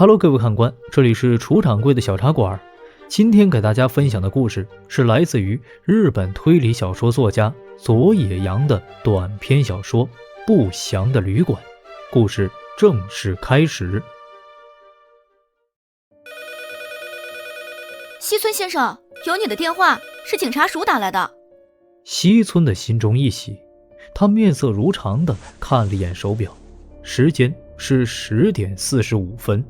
Hello， 各位看官，这里是楚掌柜的小茶馆。今天给大家分享的故事是来自于日本推理小说作家佐野洋的短篇小说《不祥的旅馆》。故事正式开始。西村先生，有你的电话，是警察署打来的。西村的心中一喜，他面色如常地看了一眼手表，时间是10点45分。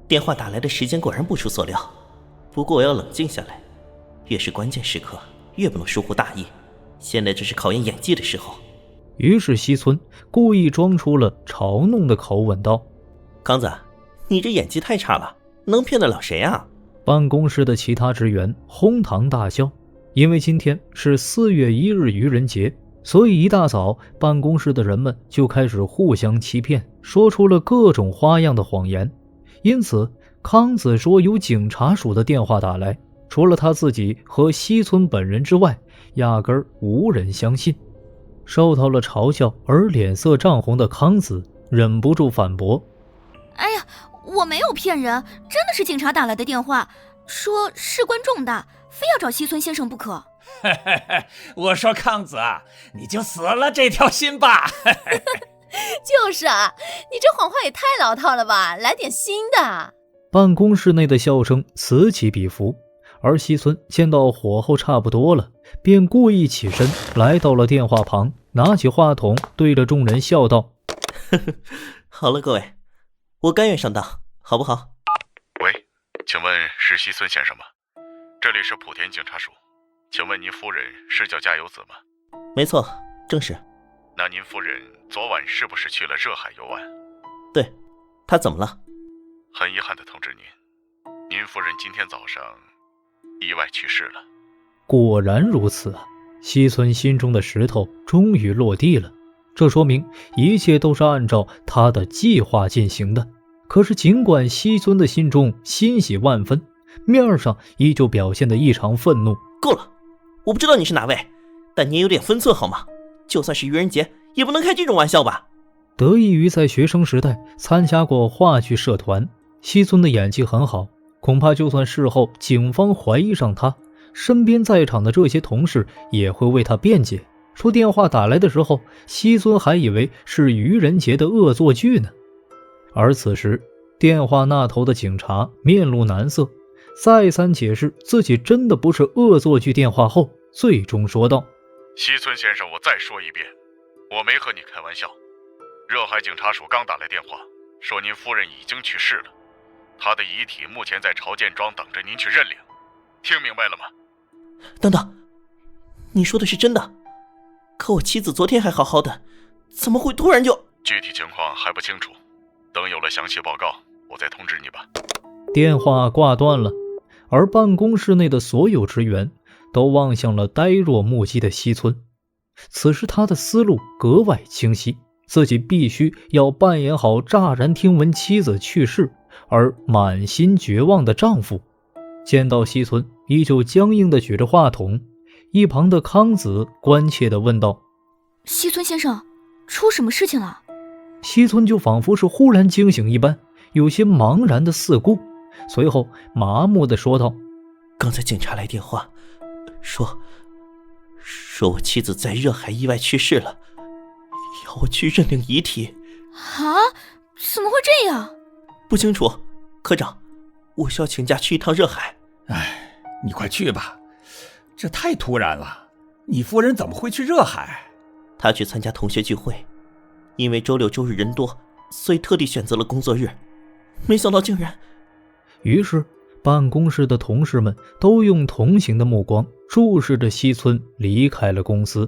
电话打来的时间果然不出所料，不过我要冷静下来，越是关键时刻越不能疏忽大意，现在正是考验演技的时候。于是西村故意装出了嘲弄的口吻道：康子，你这演技太差了，能骗得了谁啊？办公室的其他职员哄堂大笑，因为今天是4月1日愚人节，所以一大早办公室的人们就开始互相欺骗，说出了各种花样的谎言。因此康子说有警察署的电话打来，除了他自己和西村本人之外，压根儿无人相信。受到了嘲笑而脸色涨红的康子忍不住反驳：哎呀，我没有骗人，真的是警察打来的电话，说事关重大，非要找西村先生不可。我说康子啊，你就死了这条心吧。就是啊，你这谎话也太老套了吧，来点新的。办公室内的笑声此起彼伏，而西村见到火候差不多了，便故意起身来到了电话旁，拿起话筒对着众人笑道：好了各位，我甘愿上当，好不好？喂，请问是西村先生吗？这里是莆田警察署，请问您夫人是叫加油子吗？没错，正是。那您夫人昨晚是不是去了热海游玩？对，她怎么了？很遗憾地通知您，您夫人今天早上意外去世了。果然如此啊！西村心中的石头终于落地了，这说明一切都是按照他的计划进行的。可是尽管西村的心中欣喜万分，面上依旧表现得异常愤怒。够了，我不知道你是哪位，但你也有点分寸好吗？就算是愚人节也不能开这种玩笑吧。得益于在学生时代参加过话剧社团，西村的演技很好，恐怕就算事后警方怀疑上他，身边在场的这些同事也会为他辩解，说电话打来的时候西村还以为是愚人节的恶作剧呢。而此时电话那头的警察面露难色，再三解释自己真的不是恶作剧电话后，最终说道：西村先生，我再说一遍，我没和你开玩笑。热海警察署刚打来电话，说您夫人已经去世了，她的遗体目前在朝见庄等着您去认领，听明白了吗？等等，你说的是真的？可我妻子昨天还好好的，怎么会突然就……具体情况还不清楚，等有了详细报告，我再通知你吧。电话挂断了，而办公室内的所有职员都望向了呆若木鸡的西村。此时他的思路格外清晰，自己必须要扮演好乍然听闻妻子去世而满心绝望的丈夫。见到西村依旧僵硬地举着话筒，一旁的康子关切地问道：西村先生，出什么事情了？西村就仿佛是忽然惊醒一般，有些茫然的四顾，随后麻木地说道：刚才警察来电话说我妻子在热海意外去世了，要我去认领遗体。啊？怎么会这样？不清楚，科长，我需要请假去一趟热海。哎，你快去吧，这太突然了。你夫人怎么会去热海？她去参加同学聚会，因为周六周日人多，所以特地选择了工作日，没想到竟然……于是办公室的同事们都用同情的目光注视着西村离开了公司。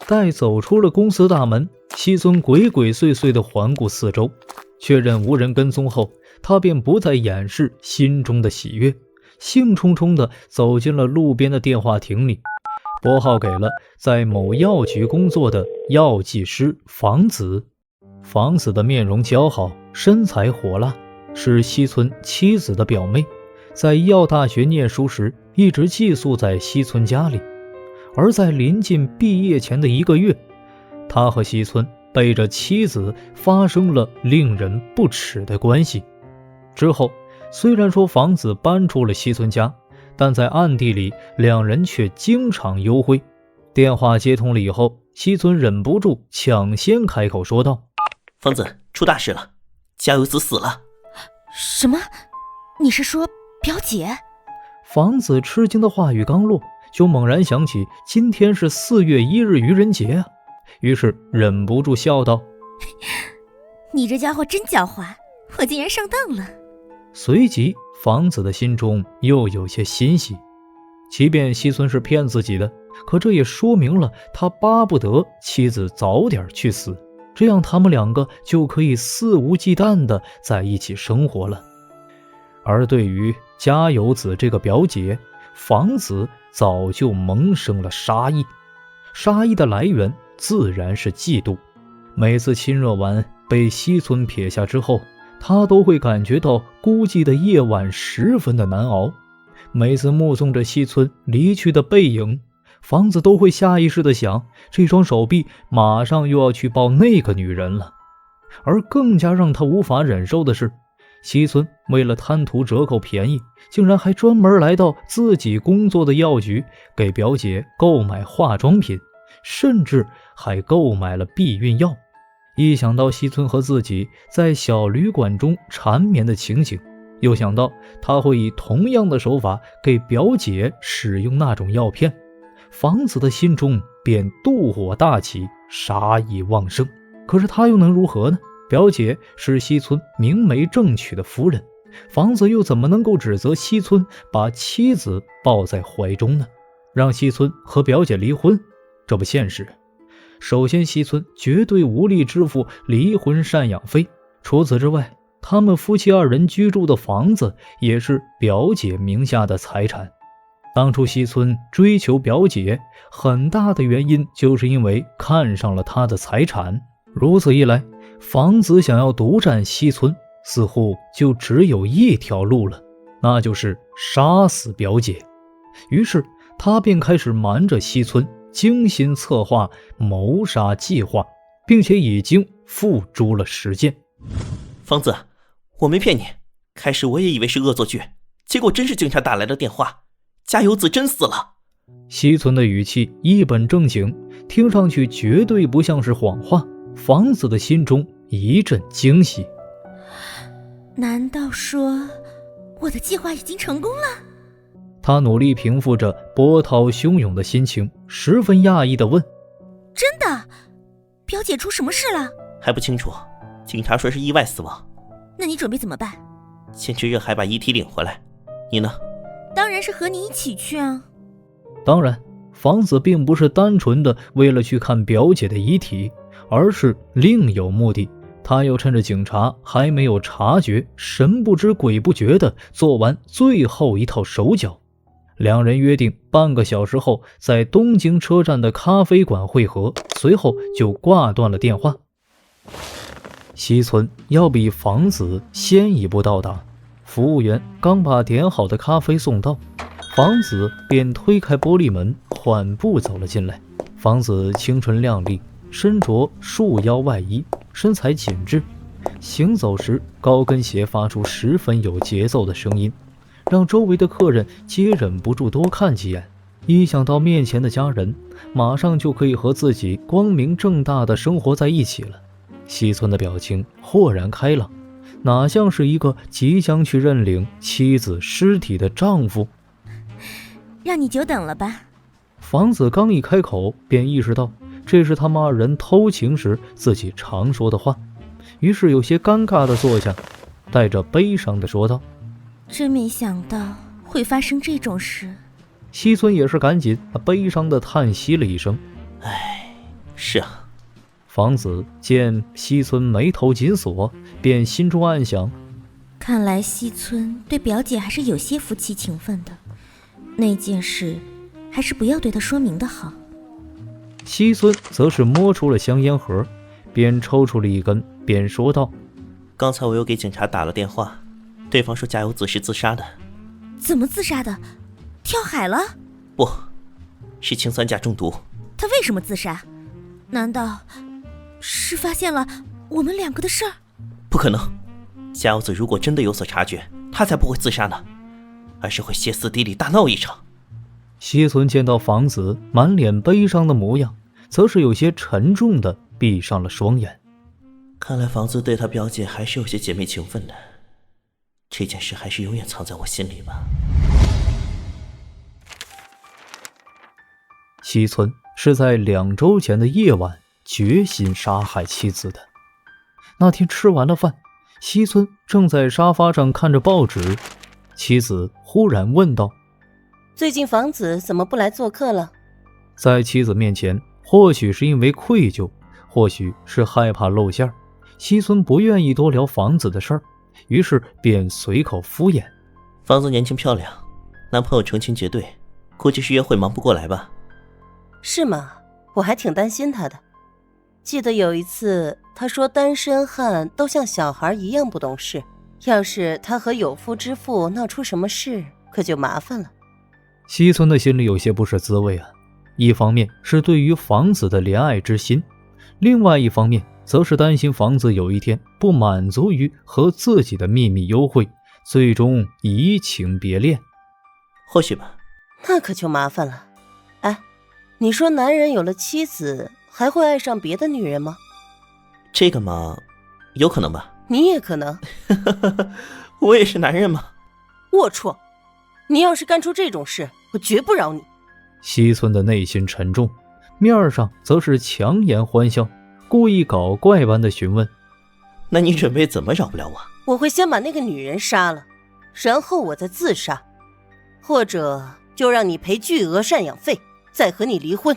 待走出了公司大门，西村鬼鬼祟祟地环顾四周，确认无人跟踪后，他便不再掩饰心中的喜悦，兴冲冲地走进了路边的电话亭里，拨号给了在某药局工作的药剂师房子。房子的面容姣好，身材火辣，是西村妻子的表妹，在医药大学念书时一直寄宿在西村家里。而在临近毕业前的1个月，他和西村背着妻子发生了令人不齿的关系。之后，虽然说房子搬出了西村家，但在暗地里两人却经常幽会。电话接通了以后，西村忍不住抢先开口说道：房子，出大事了，加油子死了。什么？你是说表姐？房子吃惊的话语刚落，就猛然想起今天是4月1日愚人节啊，于是忍不住笑道：你这家伙真狡猾，我竟然上当了。随即房子的心中又有些欣喜，即便西村是骗自己的，可这也说明了他巴不得妻子早点去死，这样他们两个就可以肆无忌惮地在一起生活了。而对于加油子这个表姐，房子早就萌生了杀意，杀意的来源自然是嫉妒。每次亲热完被西村撇下之后，他都会感觉到孤寂的夜晚十分的难熬。每次目送着西村离去的背影，房子都会下意识地想，这双手臂马上又要去抱那个女人了。而更加让他无法忍受的是，西村为了贪图折扣便宜，竟然还专门来到自己工作的药局给表姐购买化妆品，甚至还购买了避孕药。一想到西村和自己在小旅馆中缠绵的情景，又想到他会以同样的手法给表姐使用那种药片，房子的心中便妒火大起，杀意旺盛。可是他又能如何呢？表姐是西村明媒正娶的夫人，房子又怎么能够指责西村把妻子抱在怀中呢？让西村和表姐离婚，这不现实。首先，西村绝对无力支付离婚赡养费，除此之外，他们夫妻二人居住的房子也是表姐名下的财产。当初西村追求表姐，很大的原因就是因为看上了她的财产。如此一来，房子想要独占西村，似乎就只有一条路了，那就是杀死表姐。于是他便开始瞒着西村，精心策划谋杀计划，并且已经付诸了实践。房子，我没骗你，开始我也以为是恶作剧，结果真是警察打来的电话，加油子真死了。西村的语气一本正经，听上去绝对不像是谎话。房子的心中一阵惊喜，难道说我的计划已经成功了？他努力平复着波涛汹涌的心情，十分讶异地问：真的？表姐出什么事了？还不清楚，警察说是意外死亡。那你准备怎么办？先去热海把遗体领回来，你呢？当然是和你一起去啊。当然，房子并不是单纯的为了去看表姐的遗体，而是另有目的。他要趁着警察还没有察觉，神不知鬼不觉地做完最后一套手脚。两人约定半个小时后在东京车站的咖啡馆会合，随后就挂断了电话。西村要比房子先一步到达，服务员刚把点好的咖啡送到，房子便推开玻璃门，缓步走了进来。房子清纯靓丽，身着束腰外衣，身材紧致，行走时高跟鞋发出十分有节奏的声音，让周围的客人皆忍不住多看几眼。一想到面前的家人马上就可以和自己光明正大的生活在一起了，西村的表情豁然开朗，哪像是一个即将去认领妻子尸体的丈夫。让你久等了吧。房子刚一开口，便意识到这是他们二人偷情时自己常说的话，于是有些尴尬地坐下，带着悲伤地说道：真没想到会发生这种事。西村也是赶紧悲伤地叹息了一声：唉，是啊。房子见西村眉头紧锁，便心中暗想，看来西村对表姐还是有些夫妻情分的，那件事还是不要对他说明的好。西村则是摸出了香烟盒，边抽出了一根，边说道：刚才我又给警察打了电话，对方说加油子是自杀的。怎么自杀的？跳海了？不，是氰酸钾中毒。他为什么自杀？难道是发现了我们两个的事儿？不可能，家幼子如果真的有所察觉，他才不会自杀呢，而是会歇斯底里大闹一场。西村见到房子满脸悲伤的模样，则是有些沉重地闭上了双眼。看来房子对他表姐还是有些姐妹情分的，这件事还是永远藏在我心里吧。西村是在2周前的夜晚决心杀害妻子的。那天吃完了饭，西村正在沙发上看着报纸，妻子忽然问道：最近房子怎么不来做客了？在妻子面前，或许是因为愧疚，或许是害怕露馅，西村不愿意多聊房子的事儿，于是便随口敷衍：房子年轻漂亮，男朋友成群结队，估计是约会忙不过来吧。是吗？我还挺担心他的。记得有一次他说单身汉都像小孩一样不懂事，要是他和有妇之夫闹出什么事，可就麻烦了。西村的心里有些不是滋味啊，一方面是对于房子的怜爱之心，另外一方面则是担心房子有一天不满足于和自己的秘密幽会，最终移情别恋。或许吧。那可就麻烦了。哎，你说男人有了妻子还会爱上别的女人吗？这个嘛，有可能吧。你也可能。我也是男人嘛。龌龊，你要是干出这种事，我绝不饶你。西村的内心沉重，面上则是强颜欢笑，故意搞怪般的询问：那你准备怎么饶不了我？我会先把那个女人杀了，然后我再自杀，或者就让你赔巨额赡养费，再和你离婚。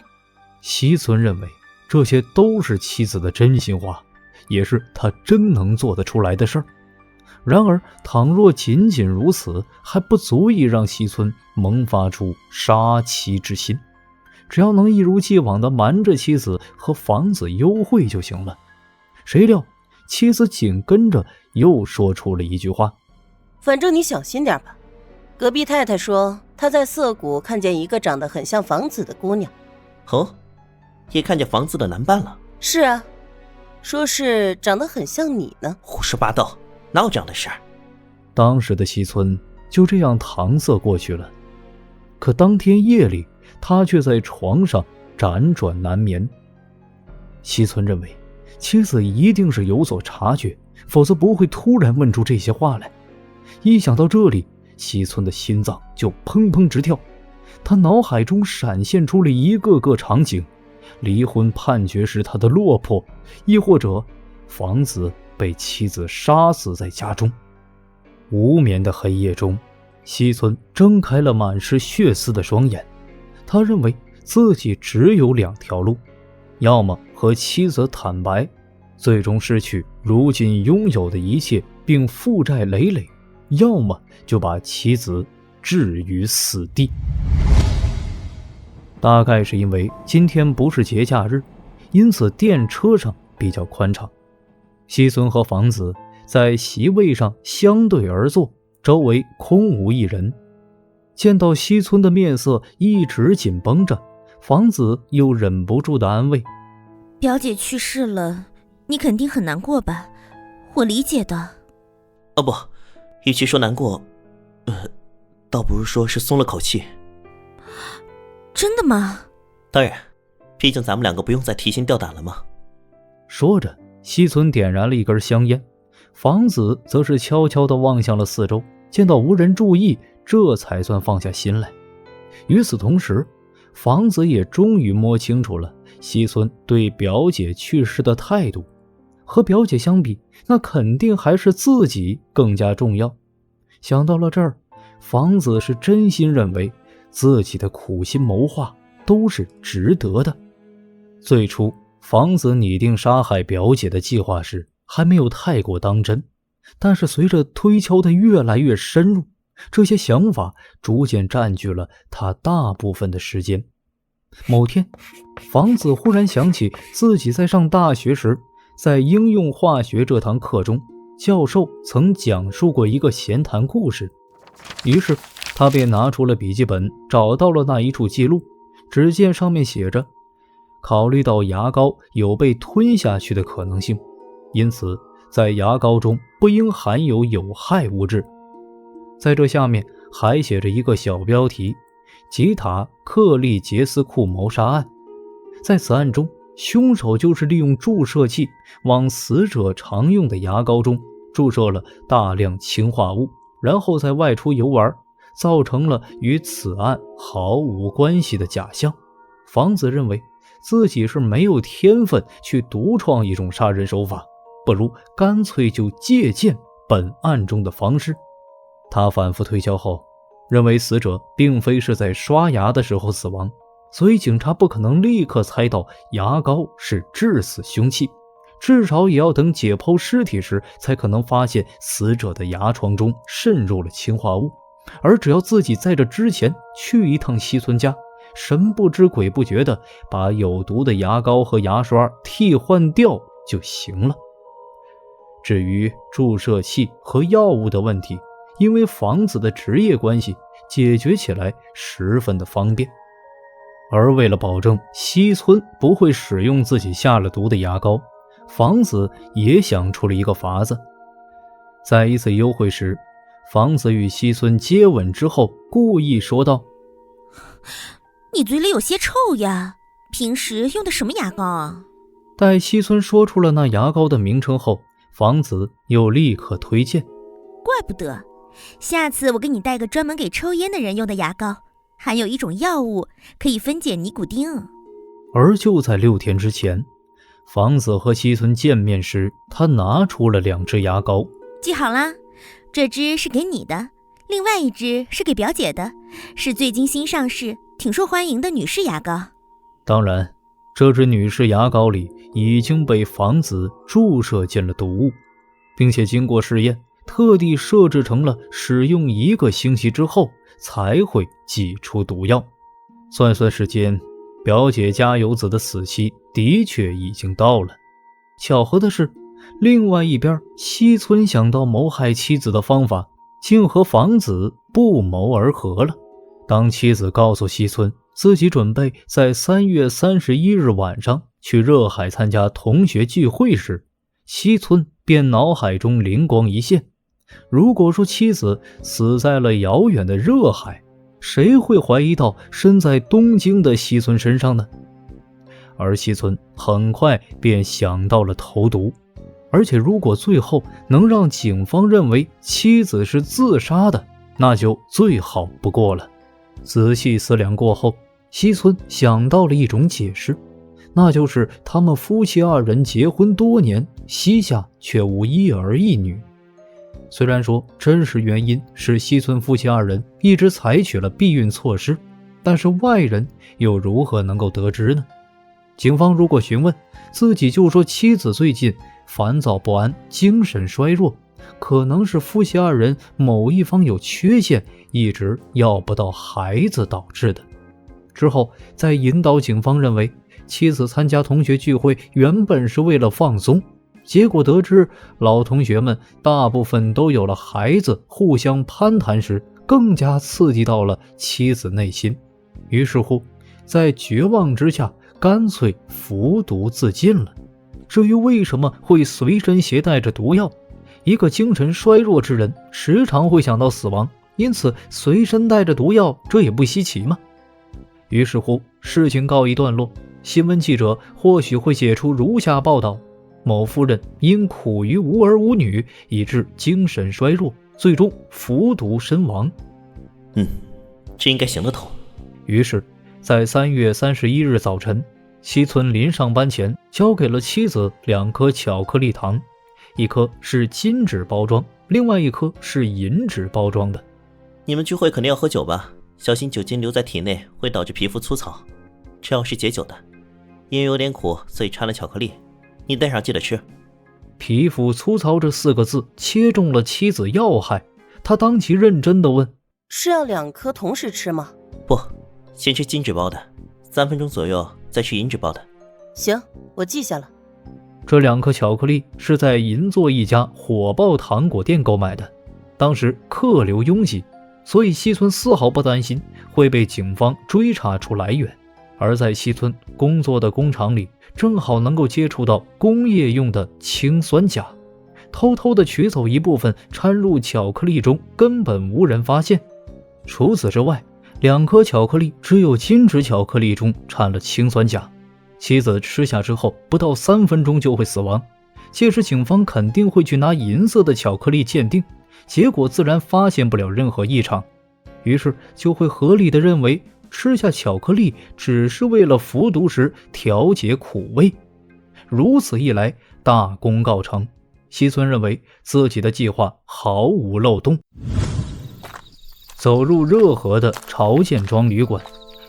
西村认为这些都是妻子的真心话，也是他真能做得出来的事儿。然而倘若仅仅如此，还不足以让西村萌发出杀妻之心，只要能一如既往地瞒着妻子和房子幽会就行了。谁料妻子紧跟着又说出了一句话：反正你小心点吧，隔壁太太说她在涩谷看见一个长得很像房子的姑娘。哦，也看见房子的男伴了。是啊，说是长得很像你呢。胡说八道，哪有这样的事儿？当时的西村就这样搪塞过去了。可当天夜里，他却在床上辗转难眠。西村认为妻子一定是有所察觉，否则不会突然问出这些话来。一想到这里，西村的心脏就砰砰直跳，他脑海中闪现出了一个个场景：离婚判决时他的落魄，亦或者房子被妻子杀死在家中。无眠的黑夜中，西村睁开了满是血丝的双眼。他认为自己只有2条路，要么和妻子坦白，最终失去如今拥有的一切并负债累累，要么就把妻子置于死地。大概是因为今天不是节假日，因此电车上比较宽敞。西村和房子在席位上相对而坐，周围空无一人。见到西村的面色一直紧绷着，房子又忍不住的安慰：表姐去世了，你肯定很难过吧？我理解的。哦不，与其说难过，倒不如说是松了口气。真的吗？当然，毕竟咱们2个不用再提心吊胆了嘛。说着，西村点燃了一根香烟，房子则是悄悄地望向了四周，见到无人注意，这才算放下心来。与此同时，房子也终于摸清楚了西村对表姐去世的态度。和表姐相比，那肯定还是自己更加重要。想到了这儿，房子是真心认为自己的苦心谋划都是值得的。最初房子拟定杀害表姐的计划时还没有太过当真，但是随着推敲的越来越深入，这些想法逐渐占据了他大部分的时间。某天，房子忽然想起自己在上大学时，在应用化学这堂课中，教授曾讲述过一个闲谈故事，于是他便拿出了笔记本，找到了那一处记录。只见上面写着：考虑到牙膏有被吞下去的可能性，因此在牙膏中不应含有有害物质。在这下面还写着一个小标题：吉塔克利杰斯库谋杀案。在此案中，凶手就是利用注射器往死者常用的牙膏中注射了大量氰化物，然后再外出游玩，造成了与此案毫无关系的假象。房子认为自己是没有天分去独创一种杀人手法，不如干脆就借鉴本案中的方式。他反复推敲后，认为死者并非是在刷牙的时候死亡，所以警察不可能立刻猜到牙膏是致死凶器，至少也要等解剖尸体时才可能发现死者的牙床中渗入了氰化物。而只要自己在这之前去一趟西村家，神不知鬼不觉地把有毒的牙膏和牙刷替换掉就行了。至于注射器和药物的问题，因为房子的职业关系，解决起来十分的方便。而为了保证西村不会使用自己下了毒的牙膏，房子也想出了一个法子。在一次幽会时，房子与西村接吻之后，故意说道：你嘴里有些臭呀，平时用的什么牙膏啊？待西村说出了那牙膏的名称后，房子又立刻推荐：怪不得，下次我给你带个专门给抽烟的人用的牙膏，含有一种药物可以分解尼古丁。而就在6天之前，房子和西村见面时，他拿出了2支牙膏。记好啦，这支是给你的，另外一支是给表姐的，是最近新上市挺受欢迎的女士牙膏。当然，这支女士牙膏里已经被房子注射进了毒物，并且经过试验，特地设置成了使用1个星期之后才会挤出毒药。算算时间，表姐加油子的死期的确已经到了。巧合的是，另外一边，西村想到谋害妻子的方法，竟和房子不谋而合了。当妻子告诉西村自己准备在3月31日晚上去热海参加同学聚会时，西村便脑海中灵光一现，如果说妻子死在了遥远的热海，谁会怀疑到身在东京的西村身上呢？而西村很快便想到了投毒，而且如果最后能让警方认为妻子是自杀的，那就最好不过了。仔细思量过后，西村想到了一种解释，那就是他们夫妻2人结婚多年，膝下却无一儿一女。虽然说真实原因是西村夫妻2人一直采取了避孕措施，但是外人又如何能够得知呢？警方如果询问，自己就说妻子最近烦躁不安，精神衰弱，可能是夫妻2人某一方有缺陷，一直要不到孩子导致的。之后再引导警方认为妻子参加同学聚会原本是为了放松，结果得知老同学们大部分都有了孩子，互相攀谈时更加刺激到了妻子内心，于是乎在绝望之下干脆服毒自尽了。至于为什么会随身携带着毒药，一个精神衰弱之人时常会想到死亡，因此随身带着毒药，这也不稀奇嘛。于是乎事情告一段落，新闻记者或许会写出如下报道：某夫人因苦于无儿无女，以致精神衰弱，最终服毒身亡。这应该行得通。于是在3月31日早晨，西村临上班前交给了妻子2颗巧克力糖，一颗是金纸包装，另外一颗是银纸包装的。你们聚会肯定要喝酒吧？小心酒精留在体内会导致皮肤粗糙，这药是解酒的，因为有点苦，所以掺了巧克力，你带上记得吃。皮肤粗糙这4个字切中了妻子要害，他当即认真地问：是要2颗同时吃吗？不，先吃金纸包的，3分钟左右再吃银纸包的。行，我记下了。这2颗巧克力是在银座一家火爆糖果店购买的，当时客流拥挤，所以西村丝毫不担心会被警方追查出来源。而在西村工作的工厂里，正好能够接触到工业用的氰酸钾，偷偷地取走一部分掺入巧克力中，根本无人发现。除此之外，2颗巧克力只有金质巧克力中掺了氰酸钾，妻子吃下之后不到3分钟就会死亡。届时警方肯定会去拿银色的巧克力鉴定，结果自然发现不了任何异常，于是就会合理地认为吃下巧克力只是为了服毒时调节苦味。如此一来，大功告成，西村认为自己的计划毫无漏洞。走入热河的朝见庄旅馆，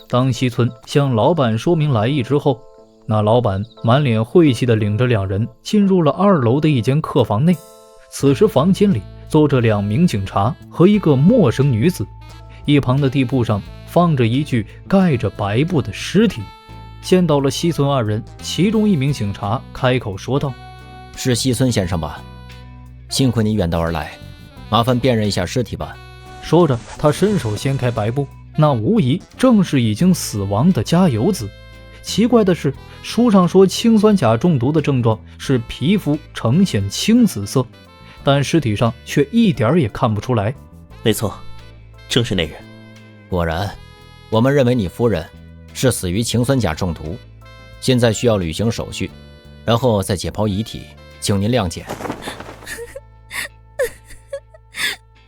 当西村向老板说明来意之后，那老板满脸晦气地领着2人进入了2楼的一间客房内。此时房间里坐着2名警察和一个陌生女子，一旁的地铺上放着一具盖着白布的尸体。见到了西村2人，其中一名警察开口说道：“是西村先生吧？幸亏你远道而来，麻烦辨认一下尸体吧。”说着，他伸手掀开白布，那无疑正是已经死亡的加油子。奇怪的是，书上说氰酸钾中毒的症状是皮肤呈现青紫色，但尸体上却一点也看不出来。没错，正是那人。果然，我们认为你夫人是死于氰酸钾中毒，现在需要履行手续，然后再解剖遗体，请您谅解。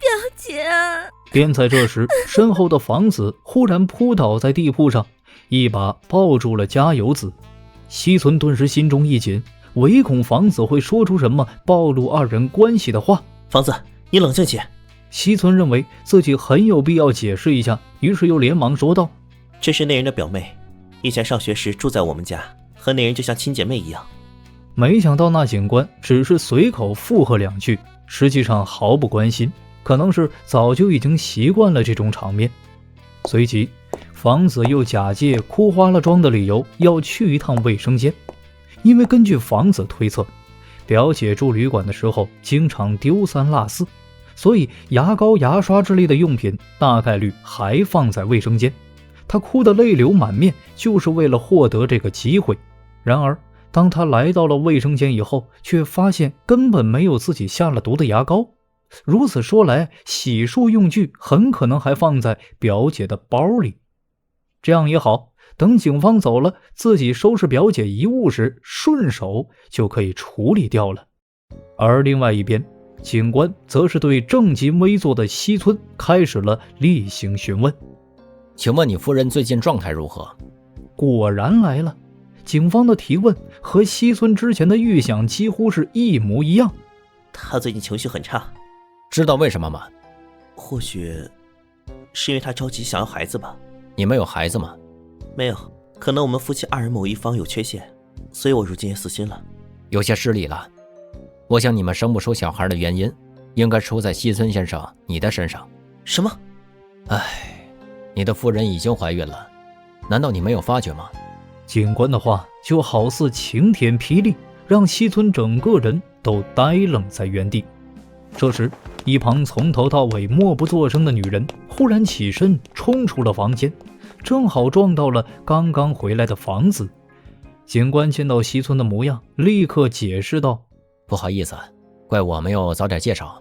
表姐啊！便在这时，身后的房子忽然扑倒在地铺上，一把抱住了加油子。西村顿时心中一紧，唯恐房子会说出什么暴露2人关系的话。房子，你冷静些。西村认为自己很有必要解释一下，于是又连忙说道：“这是那人的表妹，以前上学时住在我们家，和那人就像亲姐妹一样。”没想到那警官只是随口附和2句，实际上毫不关心，可能是早就已经习惯了这种场面。随即房子又假借哭花了妆的理由要去一趟卫生间，因为根据房子推测，表姐住旅馆的时候经常丢三落四，所以牙膏牙刷之类的用品大概率还放在卫生间。她哭得泪流满面，就是为了获得这个机会。然而当她来到了卫生间以后，却发现根本没有自己下了毒的牙膏。如此说来，洗漱用具很可能还放在表姐的包里。这样也好，等警方走了，自己收拾表姐遗物时顺手就可以处理掉了。而另外一边，警官则是对正襟危坐的西村开始了例行询问。请问你夫人最近状态如何？果然来了，警方的提问和西村之前的预想几乎是一模一样。他最近情绪很差。知道为什么吗？或许是因为他着急想要孩子吧。你们有孩子吗？没有，可能我们夫妻2人某一方有缺陷，所以我如今也死心了。有些失礼了。我想你们生不出小孩的原因，应该出在西村先生你的身上。什么？唉，你的夫人已经怀孕了，难道你没有发觉吗？警官的话就好似晴天霹雳，让西村整个人都呆愣在原地。这时，一旁从头到尾默不作声的女人忽然起身冲出了房间，正好撞到了刚刚回来的房子。警官见到西村的模样，立刻解释道：“不好意思，怪我没有早点介绍，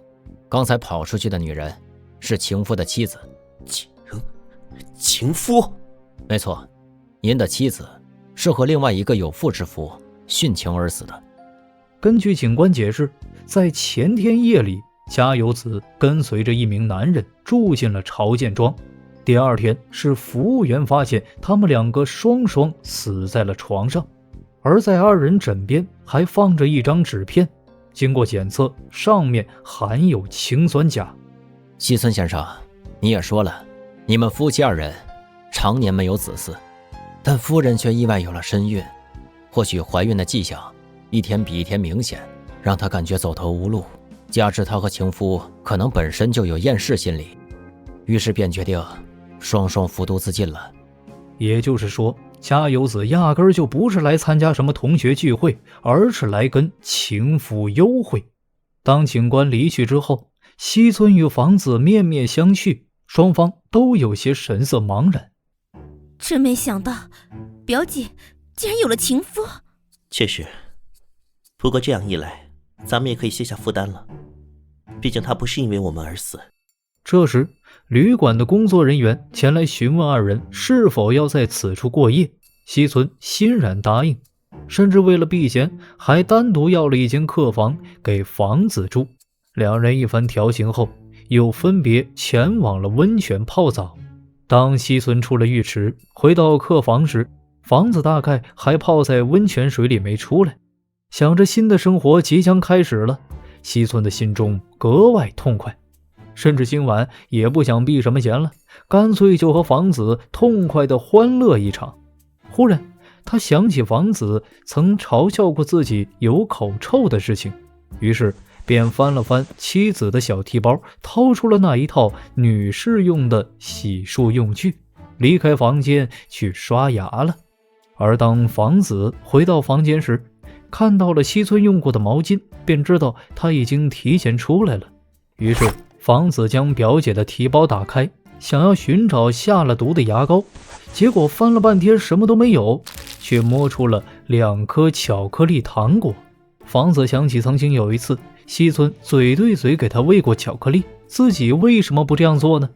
刚才跑出去的女人是情夫的妻子。”情夫？没错，您的妻子是和另外一个有妇之夫殉情而死的。根据警官解释，在前天夜里，加油子跟随着一名男人住进了朝见庄。第2天是服务员发现他们2个双双死在了床上，而在2人枕边还放着一张纸片，经过检测，上面含有氰酸钾。西村先生，你也说了，你们夫妻2人常年没有子嗣，但夫人却意外有了身孕，或许怀孕的迹象一天比一天明显，让她感觉走投无路，加之她和情夫可能本身就有厌世心理，于是便决定双双服毒自尽了。也就是说，加油子压根儿就不是来参加什么同学聚会，而是来跟情夫幽会。当警官离去之后，西村与房子面面相觑，双方都有些神色茫然。真没想到，表姐竟然有了情夫。确实，不过这样一来，咱们也可以卸下负担了。毕竟他不是因为我们而死。这时，旅馆的工作人员前来询问二人是否要在此处过夜。西村欣然答应，甚至为了避嫌，还单独要了一间客房给房子住。两人一番调情后，又分别前往了温泉泡澡。当西村出了浴池，回到客房时，房子大概还泡在温泉水里没出来。想着新的生活即将开始了，西村的心中格外痛快，甚至今晚也不想避什么嫌了，干脆就和房子痛快地欢乐一场。忽然他想起房子曾嘲笑过自己有口臭的事情，于是便翻了翻妻子的小提包，掏出了那一套女士用的洗漱用具，离开房间去刷牙了。而当房子回到房间时，看到了西村用过的毛巾，便知道他已经提前出来了。于是房子将表姐的提包打开，想要寻找下了毒的牙膏，结果翻了半天什么都没有，却摸出了2颗巧克力糖果。房子想起曾经有一次西村嘴对嘴给他喂过巧克力，自己为什么不这样做呢？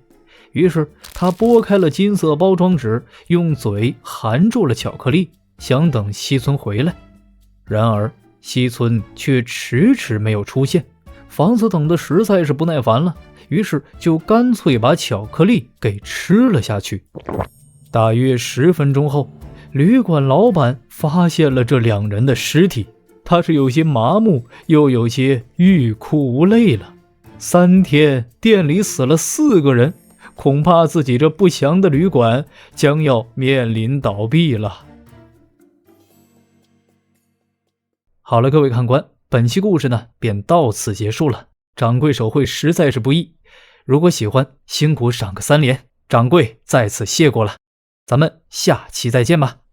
于是他拨开了金色包装纸，用嘴含住了巧克力，想等西村回来。然而西村却迟迟没有出现，房子等得实在是不耐烦了，于是就干脆把巧克力给吃了下去。大约10分钟后，旅馆老板发现了这2人的尸体，他是有些麻木，又有些欲哭无泪了。3天店里死了4个人，恐怕自己这不祥的旅馆将要面临倒闭了。好了，各位看官，本期故事呢便到此结束了。掌柜手绘实在是不易，如果喜欢，辛苦赏个3连，掌柜在此谢过了。咱们下期再见吧。